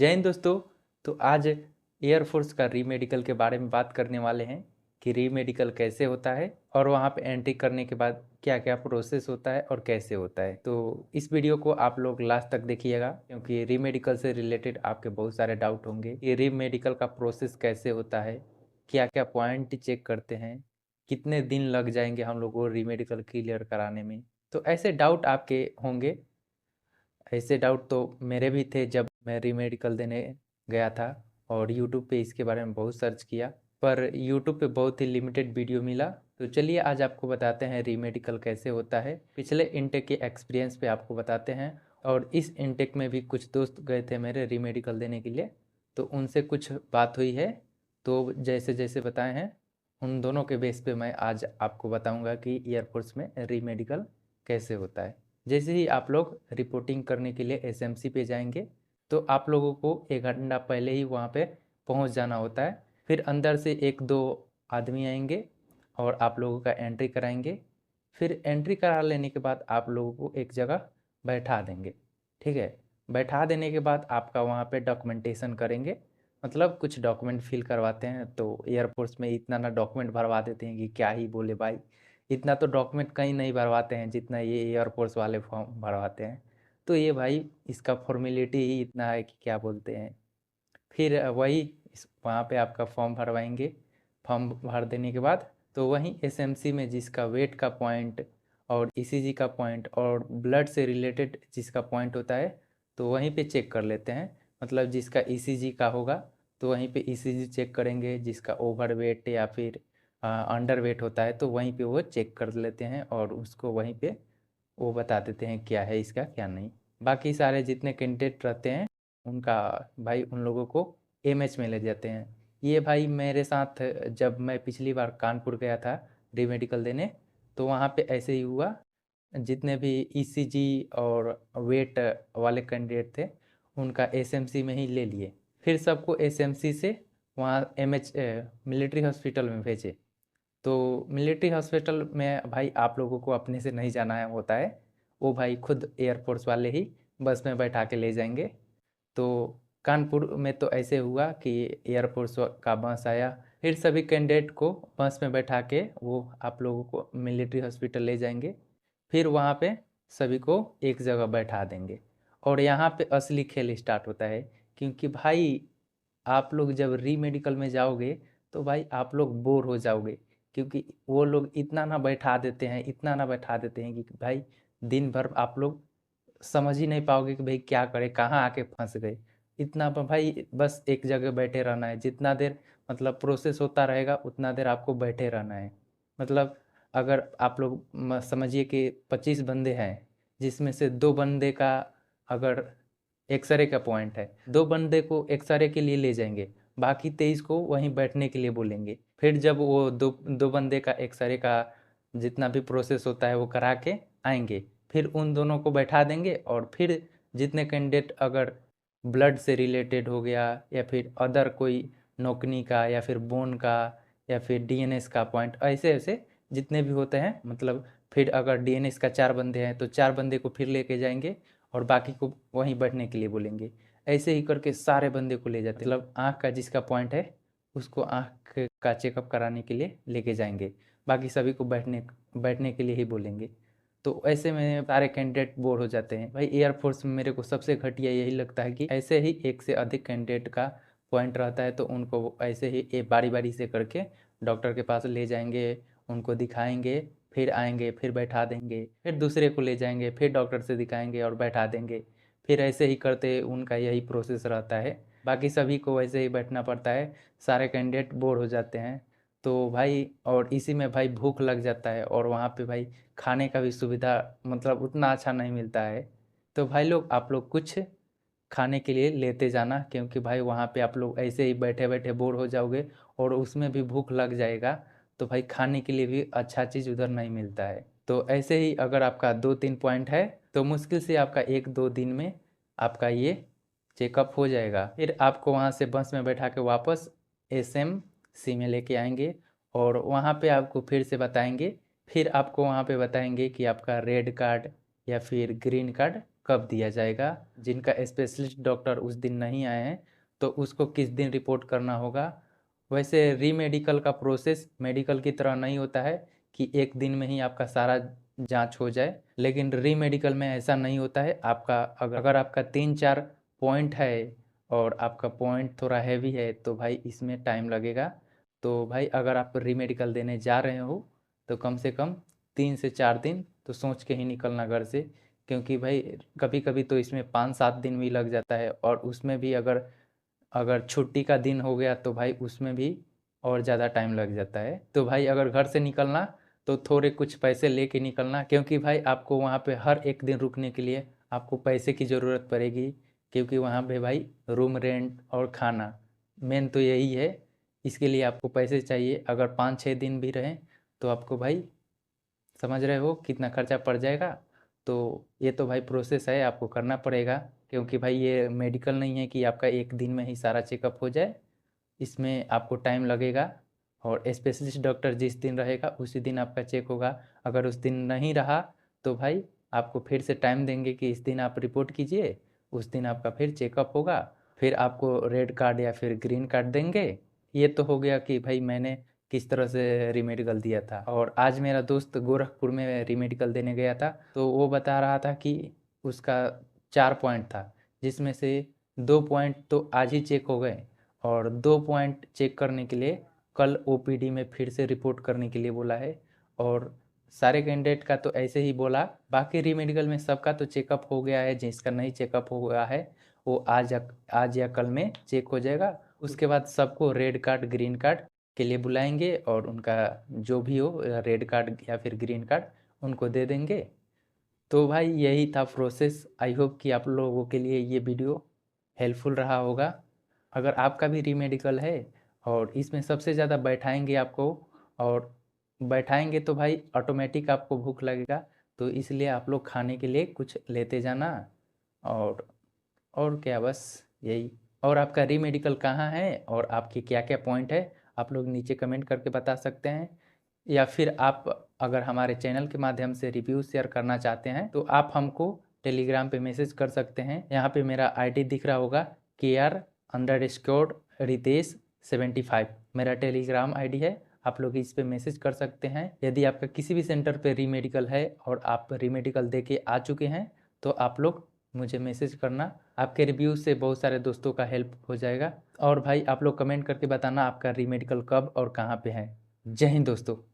जय हिंद दोस्तों। तो आज एयरफोर्स का री मेडिकल के बारे में बात करने वाले हैं कि री मेडिकल कैसे होता है और वहाँ पे एंट्री करने के बाद क्या क्या प्रोसेस होता है और कैसे होता है। तो इस वीडियो को आप लोग लास्ट तक देखिएगा क्योंकि री मेडिकल से रिलेटेड आपके बहुत सारे डाउट होंगे। ये री मेडिकल का प्रोसेस कैसे होता है, क्या क्या पॉइंट चेक करते हैं, कितने दिन लग जाएंगे हम लोग को री मेडिकल क्लियर कराने में। तो ऐसे डाउट आपके होंगे। ऐसे डाउट तो मेरे भी थे जब मैं री मेडिकल देने गया था और यूट्यूब पे इसके बारे में बहुत सर्च किया, पर यूट्यूब पे बहुत ही लिमिटेड वीडियो मिला। तो चलिए आज आपको बताते हैं री मेडिकल कैसे होता है, पिछले इनटेक के एक्सपीरियंस पे आपको बताते हैं। और इस इनटेक में भी कुछ दोस्त गए थे मेरे री मेडिकल देने के लिए, तो उनसे कुछ बात हुई है। तो जैसे जैसे बताए हैं उन दोनों के बेस पे मैं आज आपको बताऊंगा कि एयरफोर्स में री मेडिकल कैसे होता है। जैसे ही आप लोग रिपोर्टिंग करने के लिए एसएमसी पे जाएंगे तो आप लोगों को 1 घंटा पहले ही वहाँ पे पहुँच जाना होता है। फिर अंदर से 1-2 आदमी आएंगे और आप लोगों का एंट्री कराएंगे। फिर एंट्री करा लेने के बाद आप लोगों को एक जगह बैठा देंगे। ठीक है, बैठा देने के बाद आपका वहाँ पे डॉक्यूमेंटेशन करेंगे, मतलब कुछ डॉक्यूमेंट फिल करवाते हैं। तो एयरफोर्स में इतना ना डॉक्यूमेंट भरवा देते हैं कि क्या ही बोले भाई। इतना तो डॉक्यूमेंट कहीं नहीं भरवाते हैं जितना ये एयरफोर्स वाले फॉर्म भरवाते हैं। तो ये भाई इसका फॉर्मेलिटी ही इतना है कि क्या बोलते हैं। फिर वही वहाँ पे आपका फॉर्म भरवाएंगे। फॉर्म भर देने के बाद तो वहीं एसएमसी में जिसका वेट का पॉइंट और ईसीजी का पॉइंट और ब्लड से रिलेटेड जिसका पॉइंट होता है तो वहीं पे चेक कर लेते हैं। मतलब जिसका ईसीजी का होगा तो वहीं पे ईसीजी चेक करेंगे, जिसका ओवर वेट या फिर अंडर वेट होता है तो वहीं पे वो चेक कर लेते हैं और उसको वहीं पे वो बता देते हैं क्या है इसका क्या नहीं। बाकी सारे जितने कैंडिडेट रहते हैं उनका भाई उन लोगों को एमएच में ले जाते हैं। ये भाई मेरे साथ जब मैं पिछली बार कानपुर गया था री मेडिकल देने तो वहाँ पे ऐसे ही हुआ। जितने भी ईसीजी और वेट वाले कैंडिडेट थे उनका एसएमसी में ही ले लिए। फिर सबको एसएमसी से वहाँ एमएच मिलिट्री हॉस्पिटल में भेजे। तो मिलिट्री हॉस्पिटल में भाई आप लोगों को अपने से नहीं जाना होता है, वो भाई खुद एयरफोर्स वाले ही बस में बैठा के ले जाएंगे। तो कानपुर में तो ऐसे हुआ कि एयरफोर्स का बस आया, फिर सभी कैंडिडेट को बस में बैठा के वो आप लोगों को मिलिट्री हॉस्पिटल ले जाएंगे। फिर वहाँ पे सभी को एक जगह बैठा देंगे और यहाँ पे असली खेल स्टार्ट होता है। क्योंकि भाई आप लोग जब री मेडिकल में जाओगे तो भाई आप लोग बोर हो जाओगे, क्योंकि वो लोग इतना ना बैठा देते हैं, इतना ना बैठा देते हैं कि भाई दिन भर आप लोग समझ ही नहीं पाओगे कि भाई क्या करें, कहाँ आके फंस गए। इतना भाई बस एक जगह बैठे रहना है, जितना देर मतलब प्रोसेस होता रहेगा उतना देर आपको बैठे रहना है। मतलब अगर आप लोग समझिए कि 25 बंदे हैं जिसमें से 2 बंदे का अगर एक्सरे का पॉइंट है, 2 बंदे को एक्सरे के लिए ले जाएंगे, बाकी 23 को वहीं बैठने के लिए बोलेंगे। फिर जब वो दो दो बंदे का एक्सरे का जितना भी प्रोसेस होता है वो करा के आएंगे, फिर उन दोनों को बैठा देंगे और फिर जितने कैंडिडेट अगर ब्लड से रिलेटेड हो गया या फिर अदर कोई नोकनी का या फिर बोन का या फिर डीएनएस का पॉइंट, ऐसे ऐसे जितने भी होते हैं, मतलब फिर अगर डीएनएस का 4 बंदे हैं तो 4 बंदे को फिर लेके जाएंगे और बाकी को वहीं बैठने के लिए बोलेंगे। ऐसे ही करके सारे बंदे को ले जाते हैं। मतलब आँख का जिसका पॉइंट है उसको आँख का चेकअप कराने के लिए लेके जाएंगे, बाकी सभी को बैठने बैठने के लिए ही बोलेंगे। तो ऐसे में सारे कैंडिडेट बोर हो जाते हैं। भाई एयरफोर्स में मेरे को सबसे घटिया यही लगता है कि ऐसे ही एक से अधिक कैंडिडेट का पॉइंट रहता है तो उनको ऐसे ही बारी बारी से करके डॉक्टर के पास ले जाएंगे, उनको दिखाएंगे, फिर आएंगे, फिर बैठा देंगे, फिर दूसरे को ले जाएंगे, फिर डॉक्टर से दिखाएंगे और बैठा देंगे। फिर ऐसे ही करते उनका यही प्रोसेस रहता है, बाकी सभी को वैसे ही बैठना पड़ता है। सारे कैंडिडेट बोर हो जाते हैं। तो भाई और इसी में भाई भूख लग जाता है और वहाँ पे भाई खाने का भी सुविधा मतलब उतना अच्छा नहीं मिलता है। तो भाई लोग आप लोग कुछ खाने के लिए लेते जाना, क्योंकि भाई वहाँ पे आप लोग ऐसे ही बैठे बैठे बोर हो जाओगे और उसमें भी भूख लग जाएगा। तो भाई खाने के लिए भी अच्छा चीज़ उधर नहीं मिलता है। तो ऐसे ही अगर आपका 2-3 पॉइंट है तो मुश्किल से आपका 1-2 दिन में आपका ये चेकअप हो जाएगा। फिर आपको वहाँ से बस में बैठा के वापस एसएमसी में लेके आएंगे और वहाँ पे आपको फिर से बताएंगे। फिर आपको वहाँ पे बताएंगे कि आपका रेड कार्ड या फिर ग्रीन कार्ड कब दिया जाएगा, जिनका स्पेशलिस्ट डॉक्टर उस दिन नहीं आए हैं तो उसको किस दिन रिपोर्ट करना होगा। वैसे रीमेडिकल का प्रोसेस मेडिकल की तरह नहीं होता है कि एक दिन में ही आपका सारा जांच हो जाए, लेकिन रीमेडिकल में ऐसा नहीं होता है। आपका अगर आपका 3-4 पॉइंट है और आपका पॉइंट थोड़ा हैवी है तो भाई इसमें टाइम लगेगा। तो भाई अगर आप रीमेडिकल देने जा रहे हो तो कम से कम 3 से 4 दिन तो सोच के ही निकलना घर से, क्योंकि भाई कभी कभी तो इसमें 5-7 दिन भी लग जाता है, और उसमें भी अगर अगर छुट्टी का दिन हो गया तो भाई उसमें भी और ज़्यादा टाइम लग जाता है। तो भाई अगर घर से निकलना तो थोड़े कुछ पैसे लेके निकलना, क्योंकि भाई आपको वहाँ पे हर एक दिन रुकने के लिए आपको पैसे की ज़रूरत पड़ेगी, क्योंकि वहाँ पे भाई रूम रेंट और खाना मेन तो यही है। इसके लिए आपको पैसे चाहिए। अगर 5-6 दिन भी रहें तो आपको भाई समझ रहे हो कितना खर्चा पड़ जाएगा। तो ये तो भाई प्रोसेस है, आपको करना पड़ेगा, क्योंकि भाई ये मेडिकल नहीं है कि आपका एक दिन में ही सारा चेकअप हो जाए। इसमें आपको टाइम लगेगा, और स्पेशलिस्ट डॉक्टर जिस दिन रहेगा उसी दिन आपका चेक होगा। अगर उस दिन नहीं रहा तो भाई आपको फिर से टाइम देंगे कि इस दिन आप रिपोर्ट कीजिए, उस दिन आपका फिर चेकअप होगा, फिर आपको रेड कार्ड या फिर ग्रीन कार्ड देंगे। ये तो हो गया कि भाई मैंने किस तरह से रीमेडिकल दिया था। और आज मेरा दोस्त गोरखपुर में रीमेडिकल देने गया था, तो वो बता रहा था कि उसका 4 पॉइंट था, जिसमें से 2 पॉइंट तो आज ही चेक हो गए, और 2 पॉइंट चेक करने के लिए कल ओपीडी में फिर से रिपोर्ट करने के लिए बोला है। और सारे कैंडिडेट का तो ऐसे ही बोला, बाकी रीमेडिकल में सबका तो चेकअप हो गया है, जिसका नहीं चेकअप हो गया है वो आज या कल में चेक हो जाएगा। उसके बाद सबको रेड कार्ड ग्रीन कार्ड के लिए बुलाएंगे, और उनका जो भी हो रेड कार्ड या फिर ग्रीन कार्ड उनको दे देंगे। तो भाई यही था प्रोसेस। आई होप कि आप लोगों के लिए ये वीडियो हेल्पफुल रहा होगा। अगर आपका भी रीमेडिकल है और इसमें सबसे ज़्यादा बैठाएंगे आपको, और बैठाएंगे तो भाई ऑटोमेटिक आपको भूख लगेगा, तो इसलिए आप लोग खाने के लिए कुछ लेते जाना। और और क्या, बस यही। और आपका रीमेडिकल कहाँ है और आपके क्या क्या पॉइंट है, आप लोग नीचे कमेंट करके बता सकते हैं। या फिर आप अगर हमारे चैनल के माध्यम से रिव्यू शेयर करना चाहते हैं तो आप हमको टेलीग्राम पे मैसेज कर सकते हैं। यहाँ पे मेरा आईडी दिख रहा होगा, KR_Ritesh75 मेरा टेलीग्राम आईडी है। आप लोग इस पे मैसेज कर सकते हैं। यदि आपका किसी भी सेंटर पे रीमेडिकल है और आप रीमेडिकल दे के आ चुके हैं तो आप लोग मुझे मैसेज करना। आपके रिव्यू से बहुत सारे दोस्तों का हेल्प हो जाएगा। और भाई आप लोग कमेंट करके बताना आपका रीमेडिकल कब और कहाँ पे है। जय हिंद दोस्तों।